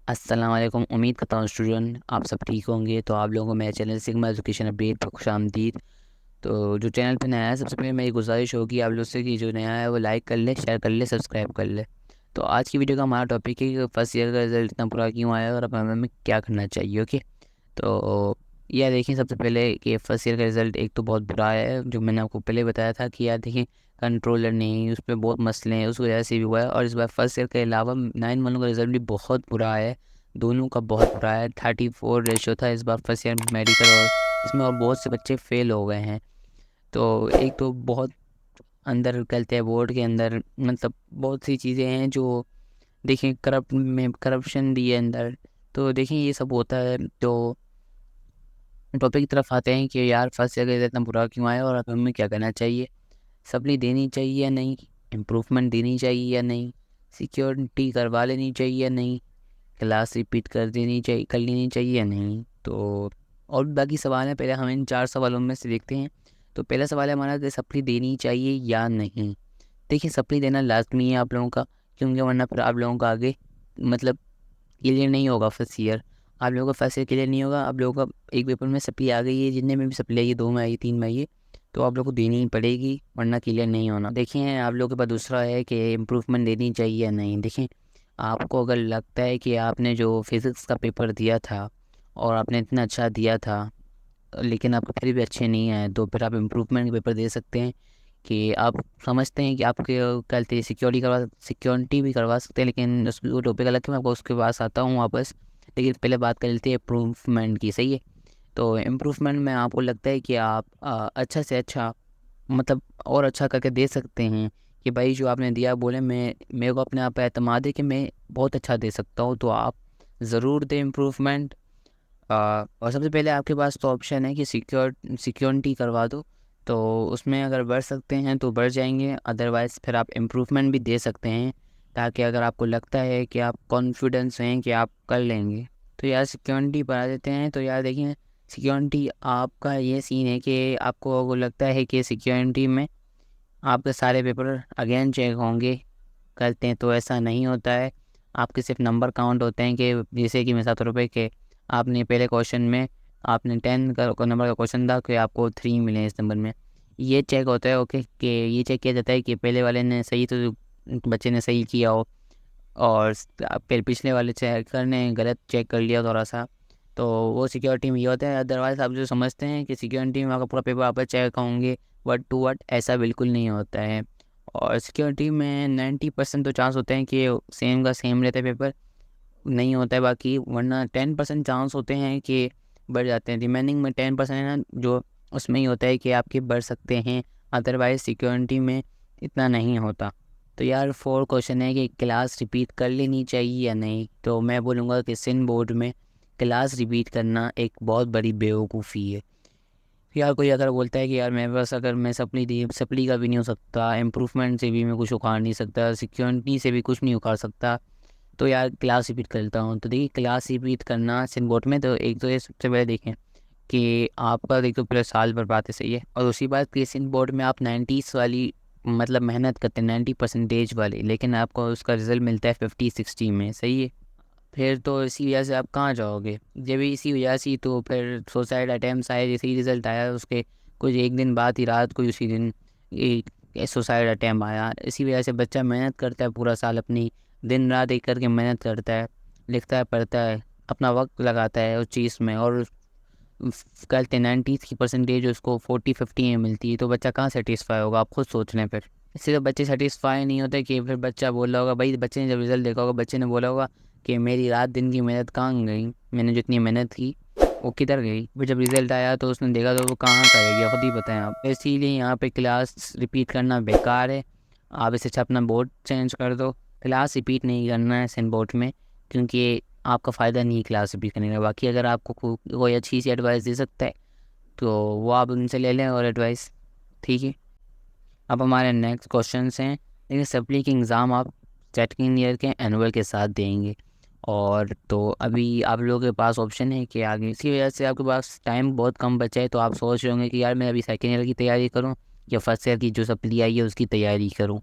अस्सलाम वालेकुम। उम्मीद करता हूँ स्टूडेंट आप सब ठीक होंगे। तो आप लोगों को मेरे चैनल सिग्मा एजुकेशन अपडेट पर खुशामदीद। तो जो चैनल पे नया है, सबसे पहले मेरी गुजारिश होगी आप लोग से कि जो नया है वो लाइक कर ले, शेयर कर ले, सब्सक्राइब कर ले। तो आज की वीडियो का हमारा टॉपिक है कि फर्स्ट ईयर का रिज़ल्ट इतना बुरा क्यों आया और अब हमें क्या करना चाहिए। ओके, तो यार देखिए, सबसे पहले कि फर्स्ट ईयर का रिज़ल्ट एक तो बहुत बुरा है, जो मैंने आपको पहले बताया था कि यार देखिए कंट्रोलर नहीं, उस पर बहुत मसले हैं, उस वजह से भी हुआ है। और इस बार फर्स्ट ईयर के अलावा 9 वालों का रिज़ल्ट भी बहुत बुरा है, दोनों का बहुत बुरा है। 34 रेशो था इस बार फर्स्ट ईयर मेडिकल, और इसमें और बहुत से बच्चे फेल हो गए हैं। तो एक तो बहुत अंदर करते हैं बोर्ड के अंदर, मतलब बहुत सी चीज़ें हैं जो देखें, करप्शन भी है अंदर। तो देखें ये सब होता है। तो टॉपिक की तरफ आते हैं कि यार फर्स्ट ईयर का इतना बुरा क्यों आया और अब हमें क्या करना चाहिए। सप्ली देनी चाहिए या नहीं, इम्प्रूवमेंट देनी चाहिए या नहीं, सिक्योरिटी करवा लेनी चाहिए या नहीं, क्लास रिपीट कर लेनी चाहिए या नहीं। तो और भी बाकी सवाल हैं, पहले हम इन 4 सवालों में से देखते हैं। तो पहला सवाल है हमारा कि सप्ली देनी चाहिए या नहीं। देखिए, सप्ली देना लाजमी है आप लोगों का, क्योंकि वरना फिर आप लोगों का आगे मतलब क्लियर नहीं होगा फर्स्ट ईयर। आप लोगों का फर्स्ट ईयर क्लियर नहीं होगा, आप लोगों का एक पेपर में सप्ली आ गई है, जितने में भी सप्ली आई है, 2 में आई, 3 में आई है, तो आप लोग को देनी ही पड़ेगी, वरना क्लियर नहीं होना। देखिए, आप लोगों के पास दूसरा है कि इम्प्रूवमेंट देनी चाहिए या नहीं। देखिए, आपको अगर लगता है कि आपने जो फिज़िक्स का पेपर दिया था और आपने इतना अच्छा दिया था, लेकिन आपको फिर भी अच्छे नहीं आए, तो फिर आप इम्प्रूवमेंट के पेपर दे सकते हैं। कि आप समझते हैं कि आपके कहते हैं सिक्योरिटी भी करवा सकते हैं, लेकिन उस वो टॉपिक अलग है, मैं आपको उसके पास आता हूँ वापस। लेकिन पहले बात कर लेते हैं इम्प्रूवमेंट की, सही है। तो इम्प्रूवमेंट में आपको लगता है कि आप अच्छा से अच्छा, मतलब और अच्छा करके दे सकते हैं कि भाई जो आपने दिया, बोले मैं, मेरे को अपने आप पे एतमाद है कि मैं बहुत अच्छा दे सकता हूँ, तो आप ज़रूर दें इम्प्रूवमेंट। और सबसे पहले आपके पास तो ऑप्शन है कि सिक्योरिटी करवा दो। तो उसमें अगर बढ़ सकते हैं तो बढ़ जाएंगे, अदरवाइज़ फिर आप इम्प्रूवमेंट भी दे सकते हैं, ताकि अगर आपको लगता है कि आप कॉन्फिडेंस हैं कि आप कर लेंगे। तो यार सिक्योरिटी बढ़ा देते हैं। तो यार देखिए, सिक्योरिटी आपका ये सीन है कि आपको वो लगता है कि सिक्योरिटी में आपके सारे पेपर अगेन चेक होंगे, करते हैं, तो ऐसा नहीं होता है। आपके सिर्फ नंबर काउंट होते हैं कि जैसे कि मैं 7 रुपये के, आपने पहले क्वेश्चन में आपने 10 का नंबर का क्वेश्चन था कि आपको 3 मिले इस नंबर में, ये चेक होता है। ओके, कि ये चेक किया जाता है कि पहले वाले ने सही, तो बच्चे ने सही किया हो, और फिर पिछले वाले चेकर ने गलत चेक कर लिया थोड़ा सा। तो वो सिक्योरिटी में ये होता है। अदरवाइज़ आप जो समझते हैं कि सिक्योरिटी में आपका पूरा पेपर आप चेक होंगे वर्ड टू वर्ड, ऐसा बिल्कुल नहीं होता है। और सिक्योरिटी में 90% तो चांस होते हैं कि सेम का सेम रहता है पेपर, नहीं होता है बाकी, वरना 10% चांस होते हैं कि बढ़ जाते हैं। रिमेनिंग में 10% है ना, जो उसमें ही होता है कि आपके बढ़ सकते हैं, अदरवाइज़ सिक्योरिटी में इतना नहीं होता। तो यार 4 क्वेश्चन है कि क्लास रिपीट कर लेनी चाहिए या नहीं। तो मैं बोलूँगा कि सिंध बोर्ड में क्लास रिपीट करना एक बहुत बड़ी बेवकूफ़ी है। यार कोई अगर बोलता है कि यार मेरे पास, अगर मैं सप्ली का भी नहीं हो सकता, इम्प्रूवमेंट से भी मैं कुछ उखाड़ नहीं सकता, सिक्योरिटी से भी कुछ नहीं उखाड़ सकता, तो यार क्लास रिपीट करता हूँ। तो देखिए, क्लास रिपीट करना सिंध बोर्ड में, तो एक तो ये सबसे पहले देखें कि आपका एक तो पूरे साल बर्बाद है, सही है। और दूसरी बात कि सिंध बोर्ड में आप 90s वाली मतलब मेहनत करते हैं, 90% वाली, लेकिन आपको उसका रिजल्ट मिलता है 50-60 में, सही है। फिर तो इसी वजह से आप कहाँ जाओगे, जब भी इसी वजह से, तो फिर सुसाइड अटैम्प्ट आए, जैसे ही रिजल्ट आया उसके कुछ एक दिन बाद ही, रात को ही उसी दिन सुसाइड अटैम्प्ट आया। इसी वजह से बच्चा मेहनत करता है पूरा साल, अपनी दिन रात एक करके मेहनत करता है, लिखता है, पढ़ता है, अपना वक्त लगाता है उस चीज़ में, और कहते हैं 90 की परसेंटेज उसको 40-50 में मिलती है, तो बच्चा कहाँ सेटिस्फाई होगा, आप खुद सोच लें। फिर इससे तो बच्चे सेटिस्फाई नहीं होते कि फिर बच्चा बोल रहा होगा, भाई बच्चे ने जब रिज़ल्ट देखा होगा, बच्चे ने बोला होगा कि मेरी रात दिन की मेहनत कहाँ गई, मैंने जितनी मेहनत की वो किधर गई। फिर जब रिज़ल्ट आया तो उसने देखा तो वो कहाँ का रह गया, खुद ही बताएं आप। इसीलिए यहाँ पे क्लास रिपीट करना बेकार है। आप इससे अच्छा अपना बोर्ड चेंज कर दो, क्लास रिपीट नहीं करना है सेंट बोर्ड में, क्योंकि आपका फ़ायदा नहीं है क्लास रिपीट करने का। बाकी अगर आपको कोई अच्छी सी एडवाइस दे सकता है तो वो आप उनसे ले लें, और एडवाइस, ठीक है। अब हमारे नेक्स्ट क्वेश्चंस हैं। लेकिन सप्ली के एग्ज़ाम आप सेकेंड ईयर के एनुअल के साथ देंगे, और तो अभी आप लोगों के पास ऑप्शन है कि आगे, इसी वजह से आपके पास टाइम बहुत कम बचा है। तो आप सोच रहे होंगे कि यार मैं अभी सेकेंड ईयर की तैयारी करूं या फर्स्ट ईयर की जो सप्ली आई है उसकी तैयारी करूं।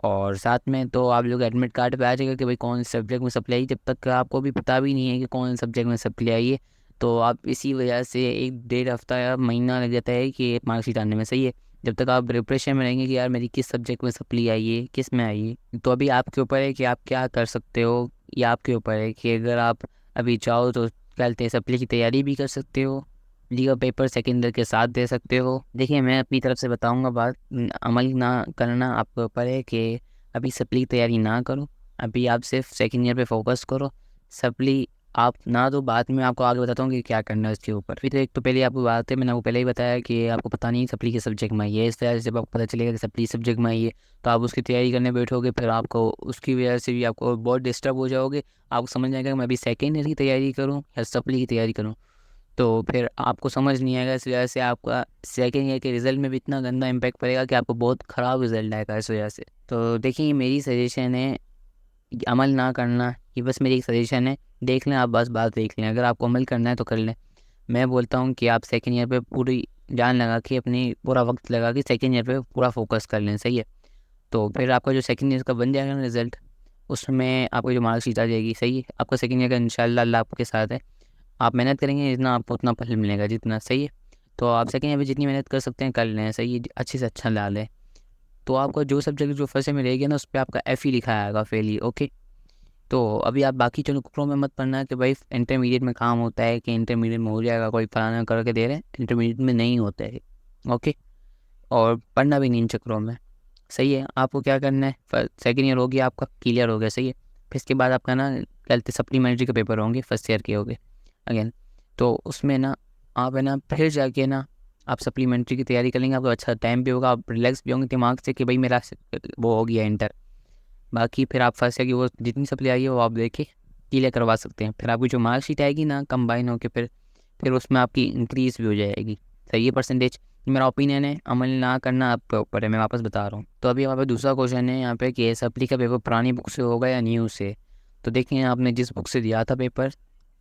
और साथ में तो आप लोग एडमिट कार्ड पे आ जाएगा कि भाई कौन से सब्जेक्ट में सप्लाई आई। जब तक आपको भी पता भी नहीं है कि कौन से सब्जेक्ट में सप्लाई आई है, तो आप इसी वजह से 1 डेढ़ हफ्ता या महीना लग जाता है कि मार्कशीट आने में। सही है, जब तक आप प्रिपरेशन में रहेंगे कि यार मेरी किस सब्जेक्ट में सप्ली आई है, किस में आई है। तो अभी आपके ऊपर है कि आप क्या कर सकते हो। या आपके ऊपर है कि अगर आप अभी चाहो तो कहते हैं सप्ली की तैयारी भी कर सकते हो, लीगल पेपर सेकेंड ईयर के साथ दे सकते हो। देखिए मैं अपनी तरफ से बताऊंगा बात, अमल ना करना आपके ऊपर है कि अभी सप्ली की तैयारी ना करो। अभी आप सिर्फ सेकेंड ईयर पे फोकस करो। सप्ली आप ना तो बाद में आपको आगे बताता हूँ कि क्या करना है इसके ऊपर। फिर एक तो पहले आपको बात है, मैंने आपको पहले ही बताया कि आपको पता नहीं सप्ली के सब्जेक्ट में आई है। इस तरह से जब आपको पता चलेगा कि सप्ली सब्जेक्ट में आई है तो आप उसकी तैयारी करने बैठोगे, फिर आपको उसकी वजह से भी आपको बहुत डिस्टर्ब हो जाओगे। आपको समझ आएगा कि मैं अभी सेकेंड ईयर की तैयारी करूँ या सप्ली की तैयारी करूँ, तो फिर आपको समझ नहीं आएगा। इस वजह से आपका सेकेंड ईयर के रिज़ल्ट में भी इतना गंदा इम्पैक्ट पड़ेगा कि आपको बहुत ख़राब रिजल्ट आएगा इस वजह से। तो देखिए मेरी सजेशन है, अमल ना करना, ये बस मेरी एक सजेशन है। देख लें आप, बस बात देख लें, अगर आपको अमल करना है तो कर लें। मैं बोलता हूँ कि आप सेकेंड ईयर पे पूरी जान लगा के, अपनी पूरा वक्त लगा के सेकेंड ईयर पे पूरा फोकस कर लें। सही है, तो फिर आपका जो सेकेंड ईयर का बन जाएगा ना रिज़ल्ट, उसमें आपको जो मार्कशीट आ जाएगी। सही है, आपका सेकेंड ईयर का इंशाल्लाह अल्लाह आपके साथ है। आप मेहनत करेंगे जितना आपको उतना फल मिलेगा जितना। सही है, तो आप सेकेंड ईयर में जितनी मेहनत कर सकते हैं कर लें। सही है, अच्छे से अच्छा ला लें। तो आपका जो सब्जेक्ट जो फर्स्ट में रहेगा ना उस पर आपका एफ ही लिखा आएगा, फेल ही। ओके, तो अभी आप बाकी चक्करों में मत पड़ना कि भाई इंटरमीडिएट में काम होता है कि इंटरमीडिएट में हो जाएगा, कोई फलाना करके दे रहे हैं, इंटरमीडिएट में नहीं होता है। ओके, और पढ़ना भी नहीं इन चक्करों में। सही है, आपको क्या करना है, सेकेंड ईयर हो गया आपका, क्लियर हो गया। सही है, फिर इसके बाद आपका ना ट्वेल्थ सप्लीमेंट्री के पेपर होंगे, फर्स्ट ईयर के हो गए अगेन। तो उसमें ना आप है ना फिर जाके ना आप सप्लीमेंट्री की तैयारी कर लेंगे। आपको अच्छा टाइम भी होगा, आप रिलैक्स भी होंगे दिमाग से कि भाई मेरा वो हो गया इंटर। बाकी फिर आप फर्स्ट ईयर की वो जितनी सप्ली आई है वो आप देखे क्लियर करवा सकते हैं। फिर आपकी जो मार्कशीट आएगी ना कंबाइन होकर, फिर उसमें आपकी इंक्रीज़ भी हो जाएगी। सही है परसेंटेज। मेरा ओपिनियन है, अमल ना करना आपके ऊपर है, मैं वापस बता रहा हूँ। तो अभी हमारे पास दूसरा क्वेश्चन है यहाँ पे कि सप्ली का पेपर पुरानी बुक से होगा या न्यू से। तो देखिए आपने जिस बुक से दिया था पेपर,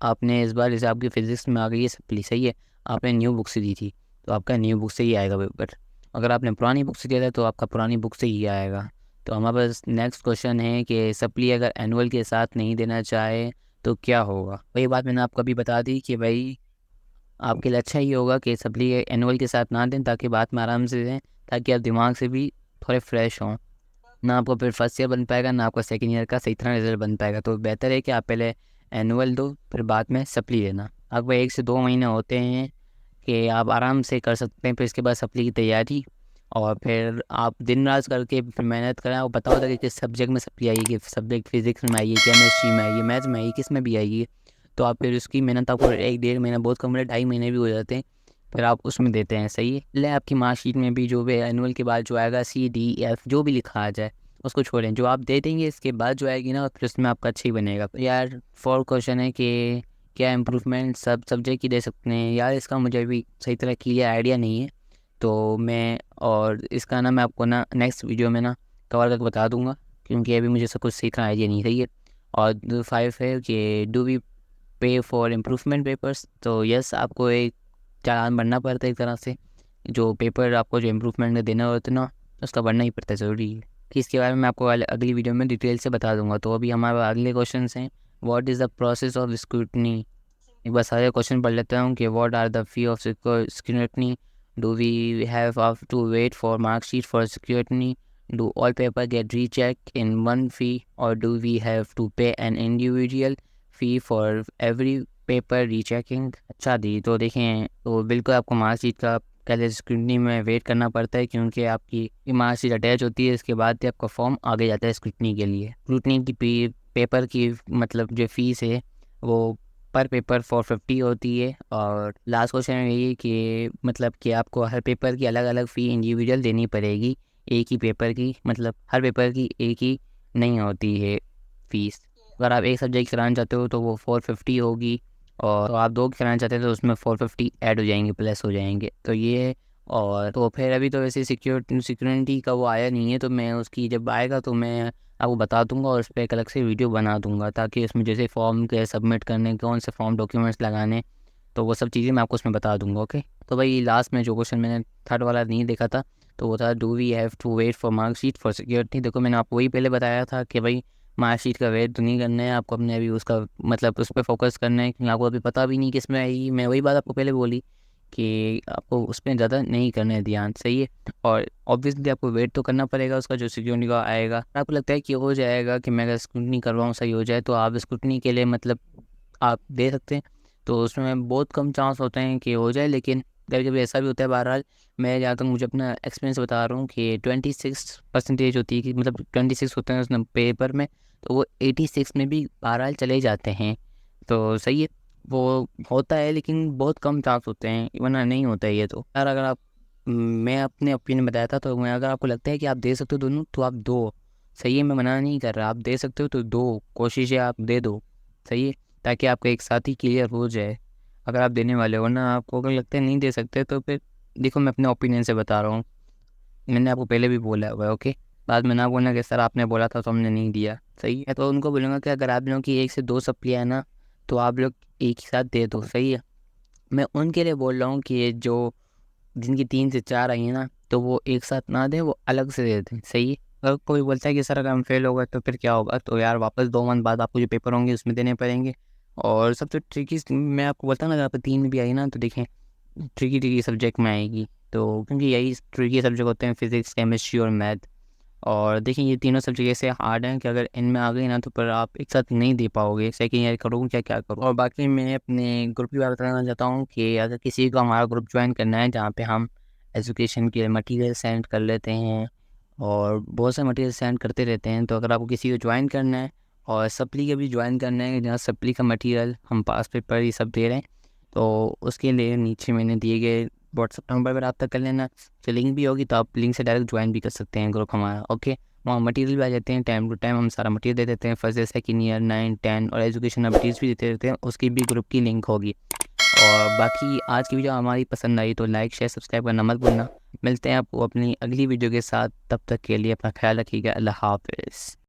आपने इस बार जैसे आपकी फिजिक्स में आ गई है सप्ली। सही है, आपने न्यू बुक से दी थी तो आपका न्यू बुक से ही आएगा पेपर। अगर आपने पुरानी बुक से दिया था तो आपका पुरानी बुक से ही आएगा। तो हमारे पास नेक्स्ट क्वेश्चन है कि सप्ली अगर एनुअल के साथ नहीं देना चाहे तो क्या होगा। वही बात मैंने आपको अभी बता दी कि भाई आपके लिए अच्छा ही होगा कि सप्ली एनुअल के साथ ना दें, ताकि बाद में आराम से दें, ताकि आप दिमाग से भी थोड़े फ्रेश हों। ना आपको फिर फर्स्ट ईयर बन पाएगा, ना आपका सेकेंड ईयर का सही तरह रिजल्ट बन पाएगा। तो बेहतर है कि आप पहले एनुअल दो, फिर बाद में सप्ली देना। आपको 1 से 2 महीने होते हैं कि आप आराम से कर सकते हैं। फिर इसके बाद सप्ली की तैयारी, और फिर आप दिन रात करके फिर मेहनत करें। और बताओ था कि किस सब्जेक्ट में सप्ली आई है, कि सब्जेक्ट फिजिक्स में आई है, केमिस्ट्री में आई है, मैथ्स में आई है, किस में भी आई है। तो आप फिर उसकी मेहनत आपको 1 डेढ़ महीना बहुत कम है, 2.5 महीने भी हो जाते हैं, फिर आप उसमें देते हैं। सही है, ले आपकी मार्कशीट में भी जो भी एनुअल के बाद जो आएगा CDF जो भी लिखा आ जाए उसको छोड़ें। जो आप दे देंगे इसके बाद जो आएगी ना फिर उसमें आपका अच्छा ही बनेगा। तो यार फोर्थ क्वेश्चन है कि क्या इम्प्रूवमेंट सब सब्जेक्ट की दे सकते हैं। यार इसका मुझे भी सही तरह क्लियर आइडिया नहीं है, तो मैं और इसका ना मैं आपको ना नेक्स्ट वीडियो में ना कवर करके बता दूंगा, क्योंकि अभी मुझे सब कुछ सही तरह आइडिया नहीं रही है। और 5 है कि डू वी पे फॉर इम्प्रूवमेंट पेपर्स। तो यस, आपको एक चालान भरना पड़ता है एक तरह से। जो पेपर आपको जो इम्प्रूवमेंट में देना होता है ना उसका भरना ही पड़ता है, ज़रूरी है। कि इसके बारे में मैं आपको अगली वीडियो में डिटेल से बता दूंगा। तो अभी हमारे अगले क्वेश्चन हैं, what is the process of scrutiny. एक बार सारे क्वेश्चन पढ़ लेता हूँ कि what are the fee of scrutiny, do we have to wait for marksheet for scrutiny, do all paper get recheck in one fee, और do we have to pay an individual fee for every paper rechecking. अच्छा दी, तो देखें तो बिल्कुल आपको marksheet का पहले स्क्रूटनी में वेट करना पड़ता है, क्योंकि आपकी मार्कशीट अटैच होती है, इसके बाद ही आपका फॉर्म आगे जाता है स्क्रूटनी के लिए। स्क्रूटनी की पेपर की मतलब जो फ़ीस है वो पर पेपर 450 होती है। और लास्ट क्वेश्चन यही है कि मतलब कि आपको हर पेपर की अलग अलग फ़ी इंडिविजुअल देनी पड़ेगी, एक ही पेपर की, मतलब हर पेपर की एक ही नहीं होती है फ़ीस। अगर आप एक सब्जेक्ट कराना चाहते हो तो वो 450 होगी, और तो आप 2 कराना चाहते हो तो उसमें 450 ऐड हो जाएंगे, प्लस हो जाएंगे। तो ये है। और तो फिर अभी तो वैसे सिक्योरिटी का वो आया नहीं है, तो मैं उसकी जब आएगा तो मैं आपको बता दूंगा, और उस पर एक अलग से वीडियो बना दूंगा, ताकि उसमें जैसे फॉर्म के सबमिट करने, कौन से फॉर्म डॉक्यूमेंट्स लगाने, तो वो सब चीज़ें मैं आपको उसमें बता दूंगा। ओके, तो भाई लास्ट में जो क्वेश्चन मैंने थर्ड वाला नहीं देखा था, तो वो था do we have to wait for marksheet for security. देखो मैंने आपको वही पहले बताया था कि भाई मार्कशीट का वेट तो नहीं करना है आपको, अपने अभी उसका मतलब उस पर फोकस करना है, क्योंकि आपको अभी पता भी नहीं किस में आएगी। मैं वही बात आपको पहले बोली कि आपको उस पर ज़्यादा नहीं करना है ध्यान, सही है। और ऑब्वियसली आपको वेट तो करना पड़ेगा उसका जो सिक्योरिटी का आएगा। आपको लगता है कि हो जाएगा कि मैं अगर स्क्रूटनी करवाऊँ सही हो जाए, तो आप स्क्रूटनी के लिए मतलब आप दे सकते हैं। तो उसमें बहुत कम चांस होते हैं कि हो जाए, लेकिन कभी कभी ऐसा भी होता है। बहरहाल मैं जहाँ तक मुझे अपना एक्सपीरियंस बता रहा हूँ कि 26% होती है, कि मतलब 26 होते हैं उसमें पेपर में, तो वो 86 में भी बहरहाल चले जाते हैं। तो सही है, वो होता है लेकिन बहुत कम चांस होते हैं, वरना नहीं होता है ये तो यार। अगर आप मैं अपने ओपिनियन बताया था, तो मैं अगर आपको लगता है कि आप दे सकते हो दोनों तो आप दो, सही है। मैं मना नहीं कर रहा, आप दे सकते हो तो दो, कोशिश है आप दे दो, सही है, ताकि आपका एक साथ ही क्लियर हो जाए अगर आप देने वाले हो ना। आपको अगर लगता है नहीं दे सकते तो फिर देखो मैं अपने ओपिनियन से बता रहा हूँ, मैंने आपको पहले भी बोला हुआ है, ओके। बाद में ना बोलना कि सर आपने बोला था तो हमने नहीं दिया, सही है। तो उनको बोलूँगा कि अगर आप लोगों की 1 से 2 सप्ली है ना, तो आप लोग एक ही साथ दे दो, सही है। मैं उनके लिए बोल रहा हूँ कि ये जो जिनकी 3 से 4 आई है ना, तो वो एक साथ ना दें, वो अलग से दे दें, सही है। अगर कोई बोलता है कि सर अगर हम फेल हो गए तो फिर क्या होगा, तो यार वापस 2 मंथ बाद आपको जो पेपर होंगे उसमें देने पड़ेंगे। और सबसे ट्रिकी मैं आपको बोलता हूँ ना, अगर आपको 3 में भी आई ना, तो देखें ट्रिकी ट्रिकी सब्जेक्ट में आएगी, तो क्योंकि यही ट्रिकी सब्जेक्ट होते हैं, फिजिक्स केमिस्ट्री और मैथ। और देखिए ये तीनों सब्जेक्ट ऐसे हार्ड हैं कि अगर इनमें आ गई ना, तो पर आप एक साथ नहीं दे पाओगे, सेकंड ईयर करूँ क्या क्या करूँ। और बाकी मैं अपने ग्रुप की बात बताना चाहता हूँ कि अगर किसी को हमारा ग्रुप ज्वाइन करना है, जहाँ पे हम एजुकेशन के मटेरियल सेंड कर लेते हैं और बहुत सारे मटेरियल सेंड करते रहते हैं, तो अगर आपको किसी को ज्वाइन करना है और सप्ली का भी ज्वाइन करना है, जहाँ सप्ली का मटेरियल हम पास पेपर ये सब दे रहे हैं, तो उसके लिए नीचे मैंने दिए गए व्हाट्सअप नंबर पर रब्ता कर लेना। तो लिंक भी होगी, तो आप लिंक से डायरेक्ट ज्वाइन भी कर सकते हैं ग्रुप हमारा, ओके। वहाँ मटेरियल भी आ जाते हैं, टाइम टू टाइम हम सारा मटेरियल दे देते हैं, फर्स्ट ईयर सेकंड ईयर 9 10 और एजुकेशन अपडेट्स भी देते रहते हैं, उसकी भी ग्रुप की लिंक होगी। और बाकी आज की वीडियो हमारी पसंद आई तो लाइक शेयर सब्सक्राइब करना मत भूलना। मिलते हैं आपको अपनी अगली वीडियो के साथ, तब तक के लिए अपना ख्याल रखिएगा। अल्लाह हाफिज़।